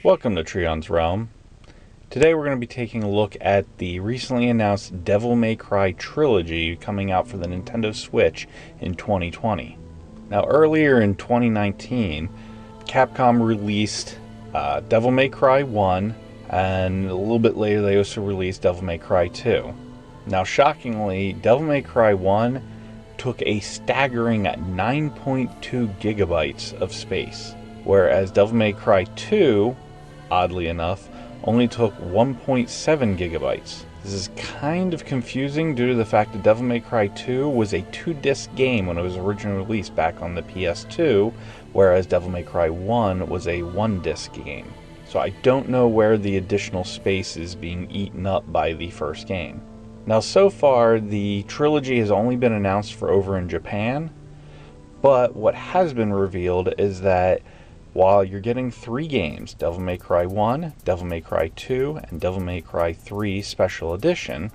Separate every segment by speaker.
Speaker 1: Welcome to Treon's Realm. Today we're going to be taking a look at the recently announced Devil May Cry trilogy coming out for the Nintendo Switch in 2020. Now earlier in 2019, Capcom released Devil May Cry 1, and a little bit later they also released Devil May Cry 2. Now shockingly, Devil May Cry 1 took a staggering 9.2 gigabytes of space, whereas Devil May Cry 2, oddly enough, only took 1.7 gigabytes. This is kind of confusing due to the fact that Devil May Cry 2 was a 2-disc game when it was originally released back on the PS2, whereas Devil May Cry 1 was a 1-disc game. So I don't know where the additional space is being eaten up by the first game. Now so far, the trilogy has only been announced for over in Japan, but what has been revealed is that while you're getting 3 games, Devil May Cry 1, Devil May Cry 2, and Devil May Cry 3 Special Edition,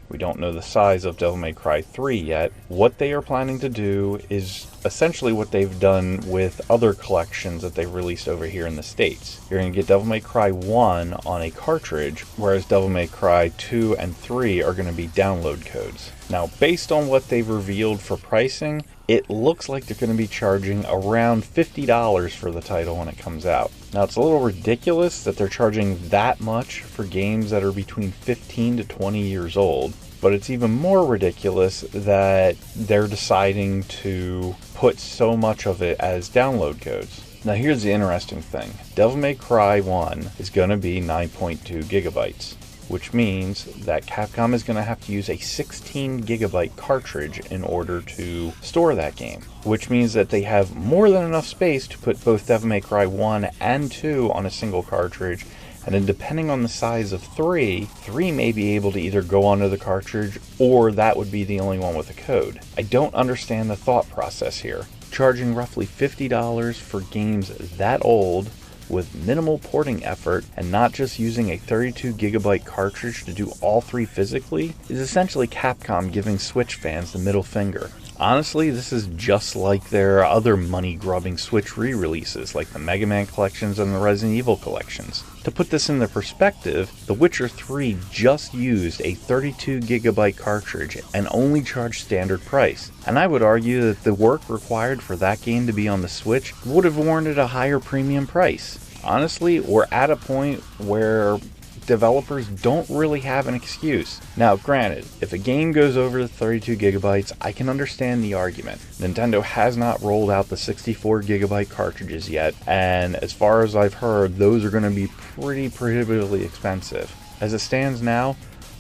Speaker 1: we don't know the size of Devil May Cry 3 yet, what they are planning to do is essentially what they've done with other collections that they've released over here in the States. You're going to get Devil May Cry 1 on a cartridge, whereas Devil May Cry 2 and 3 are going to be download codes. Now, based on what they've revealed for pricing, it looks like they're going to be charging around $50 for the title when it comes out. Now, it's a little ridiculous that they're charging that much for games that are between 15 to 20 years old, but it's even more ridiculous that they're deciding to put so much of it as download codes. Now, here's the interesting thing. Devil May Cry 1 is going to be 9.2 gigabytes. Which means that Capcom is going to have to use a 16 gigabyte cartridge in order to store that game. Which means that they have more than enough space to put both Devil May Cry 1 and 2 on a single cartridge, and then depending on the size of 3 may be able to either go onto the cartridge, or that would be the only one with a code. I don't understand the thought process here. Charging roughly $50 for games that old, with minimal porting effort and not just using a 32 gigabyte cartridge to do all 3 physically, is essentially Capcom giving Switch fans the middle finger. Honestly, this is just like their other money-grubbing Switch re-releases, like the Mega Man collections and the Resident Evil collections. To put this into perspective, The Witcher 3 just used a 32 gigabyte cartridge and only charged standard price. And I would argue that the work required for that game to be on the Switch would have warranted a higher premium price. Honestly, we're at a point where developers don't really have an excuse. Now, granted, if a game goes over the 32 gigabytes, I can understand the argument. Nintendo has not rolled out the 64 gigabyte cartridges yet, and as far as I've heard, those are going to be pretty prohibitively expensive. As it stands now,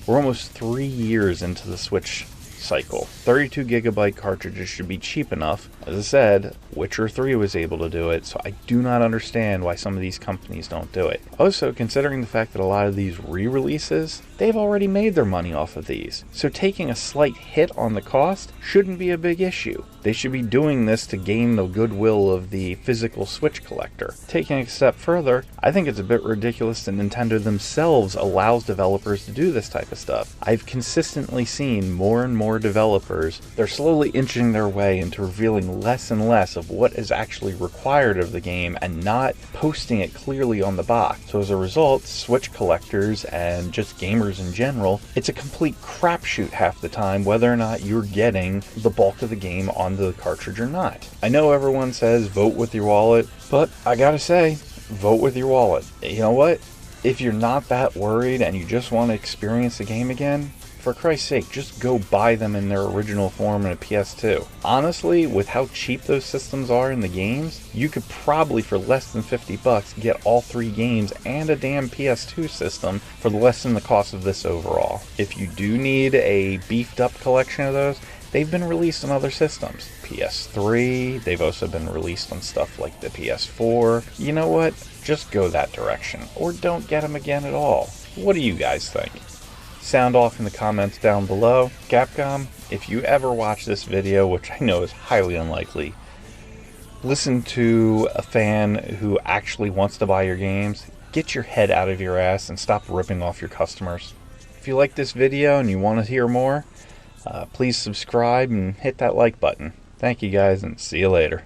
Speaker 1: we're almost 3 years into the Switch cycle. 32 gigabyte cartridges should be cheap enough. As I said, Witcher 3 was able to do it, so I do not understand why some of these companies don't do it. Also, considering the fact that a lot of these re-releases, they've already made their money off of these. So taking a slight hit on the cost shouldn't be a big issue. They should be doing this to gain the goodwill of the physical Switch collector. Taking a step further, I think it's a bit ridiculous that Nintendo themselves allows developers to do this type of stuff. I've consistently seen more and more developers, they're slowly inching their way into revealing less and less of what is actually required of the game and not posting it clearly on the box. So as a result, Switch collectors and just gamers in general, it's a complete crapshoot half the time whether or not you're getting the bulk of the game onto the cartridge or not. I know everyone says vote with your wallet, but I gotta say, vote with your wallet. You know what? If you're not that worried and you just want to experience the game again, for Christ's sake, just go buy them in their original form in a PS2. Honestly, with how cheap those systems are in the games, you could probably for less than $50 get all 3 games and a damn PS2 system for less than the cost of this overall. If you do need a beefed up collection of those, they've been released on other systems. PS3, they've also been released on stuff like the PS4. You know what? Just go that direction, or don't get them again at all. What do you guys think? Sound off in the comments down below. Capcom, if you ever watch this video, which I know is highly unlikely, listen to a fan who actually wants to buy your games. Get your head out of your ass and stop ripping off your customers. If you like this video and you want to hear more, please subscribe and hit that like button. Thank you guys, and see you later.